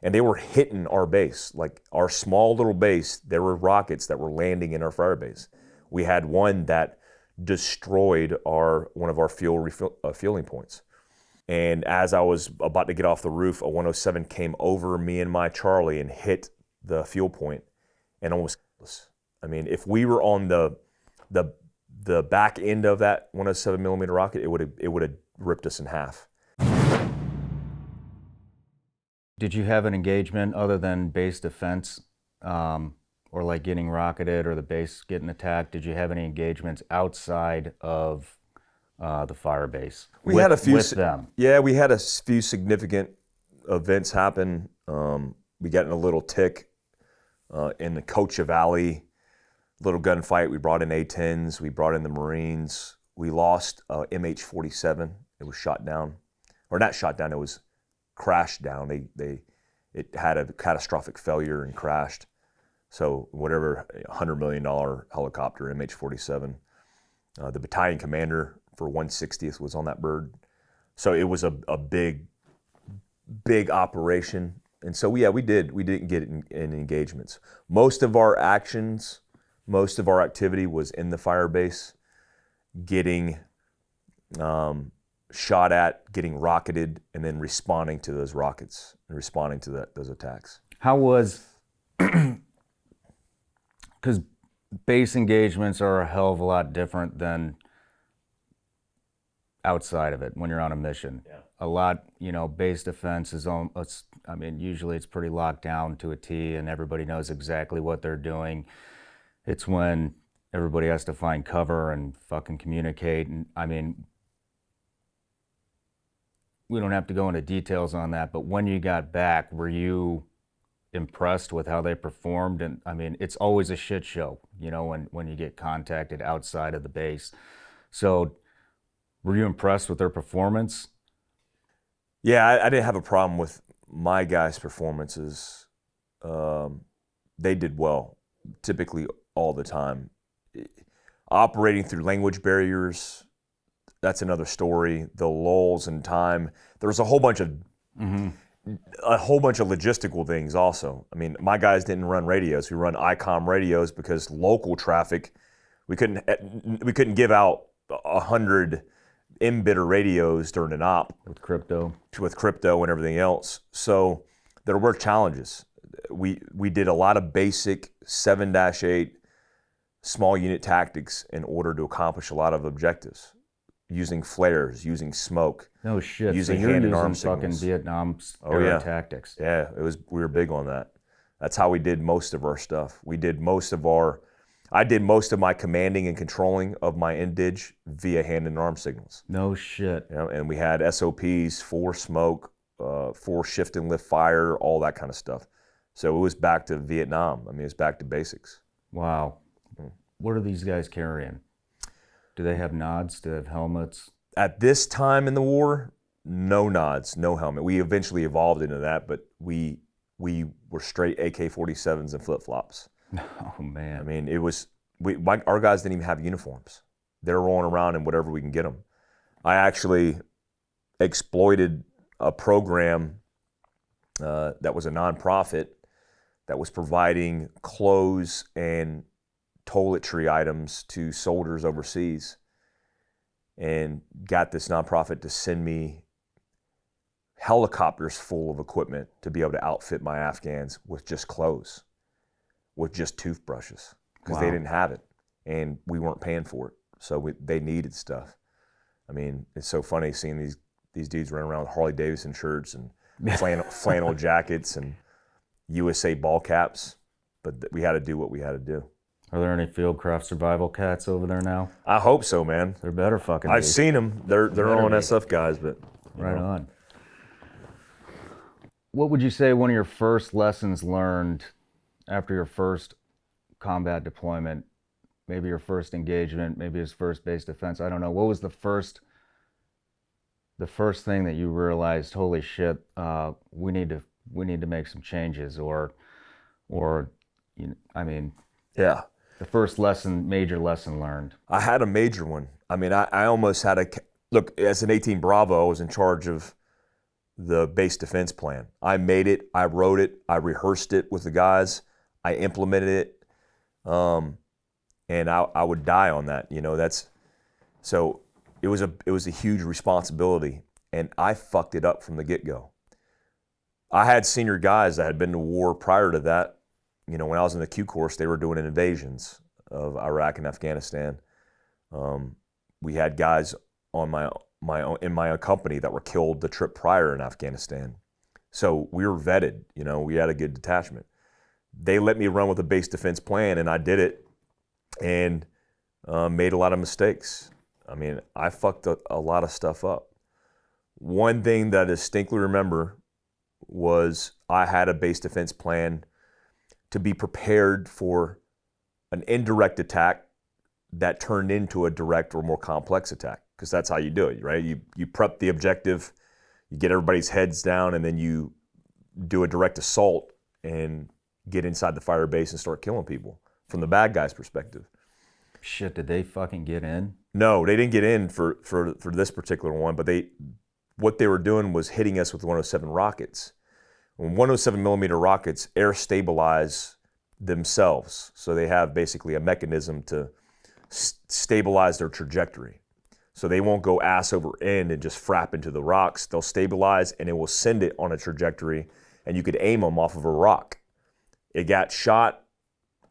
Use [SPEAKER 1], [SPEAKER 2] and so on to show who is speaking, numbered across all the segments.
[SPEAKER 1] and they were hitting our base, like our small little base. There were rockets that were landing in our fire base. We had one that destroyed one of our fueling points. And as I was about to get off the roof, a 107 came over me and my Charlie and hit the fuel point, and almost. I mean, if we were on the back end of that 107 millimeter rocket, it would have ripped us in half.
[SPEAKER 2] Did you have an engagement other than base defense, or like getting rocketed or the base getting attacked? Did you have any engagements outside of the fire base?
[SPEAKER 1] We had a few
[SPEAKER 2] with them.
[SPEAKER 1] Yeah, we had a few significant events happen. We got in a little tick in the Cocha Valley, little gunfight. We brought in A-10s. We brought in the Marines. We lost MH-47. It was shot down, or not shot down. It was crashed down. It had a catastrophic failure and crashed. So whatever, $100 million helicopter, MH-47. The battalion commander for 160th was on that bird. So it was a big operation. And so we didn't get in engagements. Most of our actions, most of our activity was in the fire base, getting shot at, getting rocketed, and then responding to those rockets and responding to those attacks.
[SPEAKER 2] How was, because base engagements are a hell of a lot different than outside of it when you're on a mission.
[SPEAKER 1] Yeah.
[SPEAKER 2] A lot, base defense is usually it's pretty locked down to a T and everybody knows exactly what they're doing. It's when everybody has to find cover and fucking communicate. And we don't have to go into details on that, but when you got back, were you impressed with how they performed? And it's always a shit show, when you get contacted outside of the base. So were you impressed with their performance?
[SPEAKER 1] Yeah, I didn't have a problem with my guys' performances. They did well, typically all the time. Operating through language barriers, that's another story. The lulls in time. There was a whole bunch of logistical things also. My guys didn't run radios. We run ICOM radios because local traffic, we couldn't give out 100 embidder radios during an op
[SPEAKER 2] with crypto
[SPEAKER 1] and everything else. So there were challenges. We did a lot of basic 7-8 small unit tactics in order to accomplish a lot of objectives, using flares, using smoke.
[SPEAKER 2] No shit.
[SPEAKER 1] Using
[SPEAKER 2] so
[SPEAKER 1] hand and arm
[SPEAKER 2] fucking
[SPEAKER 1] signals.
[SPEAKER 2] Vietnam era tactics.
[SPEAKER 1] Yeah, we were big on that. That's how we did most of our stuff. I did most of my commanding and controlling of my indig via hand and arm signals.
[SPEAKER 2] No shit.
[SPEAKER 1] And we had SOPs for smoke, for shift and lift fire, all that kind of stuff. So it was back to Vietnam. It was back to basics.
[SPEAKER 2] Wow. What are these guys carrying? Do they have nods? Do they have helmets?
[SPEAKER 1] At this time in the war, no nods, no helmet. We eventually evolved into that, but we were straight AK-47s and flip-flops.
[SPEAKER 2] Oh man!
[SPEAKER 1] It was our guys didn't even have uniforms. They were rolling around in whatever we can get them. I actually exploited a program that was a nonprofit that was providing clothes and toiletry items to soldiers overseas, and got this nonprofit to send me helicopters full of equipment to be able to outfit my Afghans with just clothes, with just toothbrushes, because they didn't have it, and we weren't paying for it, so they needed stuff. It's so funny seeing these dudes running around with Harley Davidson shirts and flannel jackets and USA ball caps, but we had to do what we had to do.
[SPEAKER 2] Are there any Fieldcraft survival cats over there now?
[SPEAKER 1] I hope so, man.
[SPEAKER 2] They're better fucking.
[SPEAKER 1] I've seen them. They're on SF guys, but
[SPEAKER 2] right on. What would you say one of your first lessons learned after your first combat deployment, maybe your first engagement, maybe his first base defense? I don't know. What was the first thing that you realized? Holy shit, we need to make some changes, or
[SPEAKER 1] yeah.
[SPEAKER 2] The first major lesson learned.
[SPEAKER 1] I had a major one. I almost had look, as an 18 Bravo, I was in charge of the base defense plan. I made it, I wrote it, I rehearsed it with the guys, I implemented it, and I would die on that. So it was a huge responsibility, and I fucked it up from the get-go. I had senior guys that had been to war prior to that. When I was in the Q course, they were doing invasions of Iraq and Afghanistan. We had guys on my own company that were killed the trip prior in Afghanistan. So we were vetted, we had a good detachment. They let me run with a base defense plan, and I did it, and made a lot of mistakes. I fucked a lot of stuff up. One thing that I distinctly remember was I had a base defense plan to be prepared for an indirect attack that turned into a direct or more complex attack, because that's how you do it, right? You prep the objective, you get everybody's heads down, and then you do a direct assault and get inside the fire base and start killing people from the bad guy's perspective.
[SPEAKER 2] Shit, did they fucking get in?
[SPEAKER 1] No, they didn't get in for this particular one, but what they were doing was hitting us with 107 rockets. When 107 millimeter rockets air stabilize themselves, so they have basically a mechanism to stabilize their trajectory. So they won't go ass over end and just frap into the rocks. They'll stabilize, and it will send it on a trajectory, and you could aim them off of a rock. It got shot,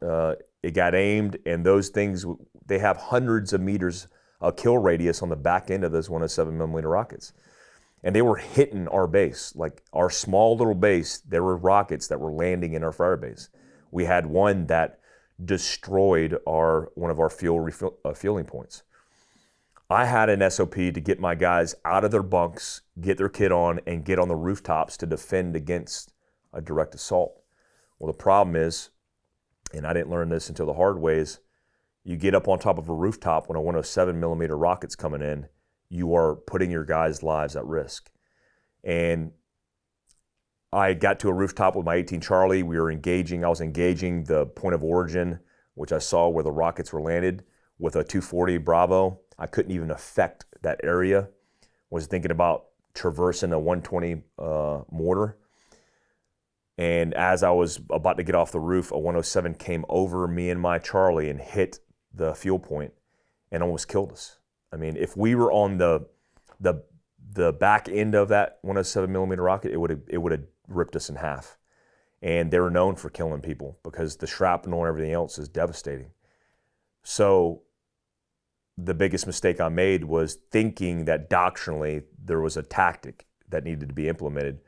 [SPEAKER 1] it got aimed, and those things, they have hundreds of meters of kill radius on the back end of those 107 millimeter rockets. And they were hitting our base, like our small little base. There were rockets that were landing in our fire base. We had one that destroyed one of our fueling points. I had an SOP to get my guys out of their bunks, get their kit on, and get on the rooftops to defend against a direct assault. Well, the problem is, and I didn't learn this until the hard way, is you get up on top of a rooftop when a 107 millimeter rocket's coming in, you are putting your guys' lives at risk. And I got to a rooftop with my 18 Charlie. I was engaging the point of origin, which I saw where the rockets were landed, with a 240 Bravo. I couldn't even affect that area. Was thinking about traversing a 120 mortar. And as I was about to get off the roof, a 107 came over me and my Charlie and hit the fuel point and almost killed us. If we were on the back end of that 107 millimeter rocket, it would have ripped us in half. And they were known for killing people because the shrapnel and everything else is devastating. So the biggest mistake I made was thinking that doctrinally there was a tactic that needed to be implemented.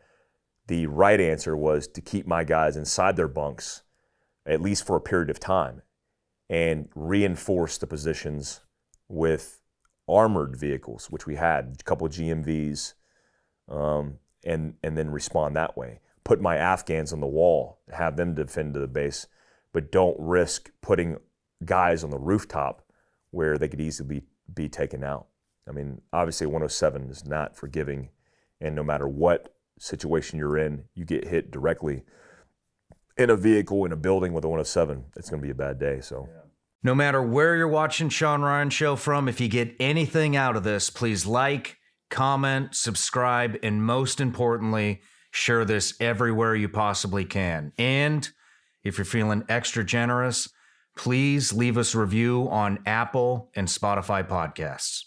[SPEAKER 1] The right answer was to keep my guys inside their bunks, at least for a period of time, and reinforce the positions with armored vehicles, which we had, a couple of GMVs, and then respond that way. Put my Afghans on the wall, have them defend to the base, but don't risk putting guys on the rooftop where they could easily be taken out. Obviously 107 is not forgiving, and no matter what situation you're in, you get hit directly in a vehicle, in a building with a 107, it's going to be a bad day. So. Yeah.
[SPEAKER 3] No matter where you're watching Shawn Ryan Show from, if you get anything out of this, please like, comment, subscribe, and most importantly, share this everywhere you possibly can. And if you're feeling extra generous, please leave us a review on Apple and Spotify podcasts.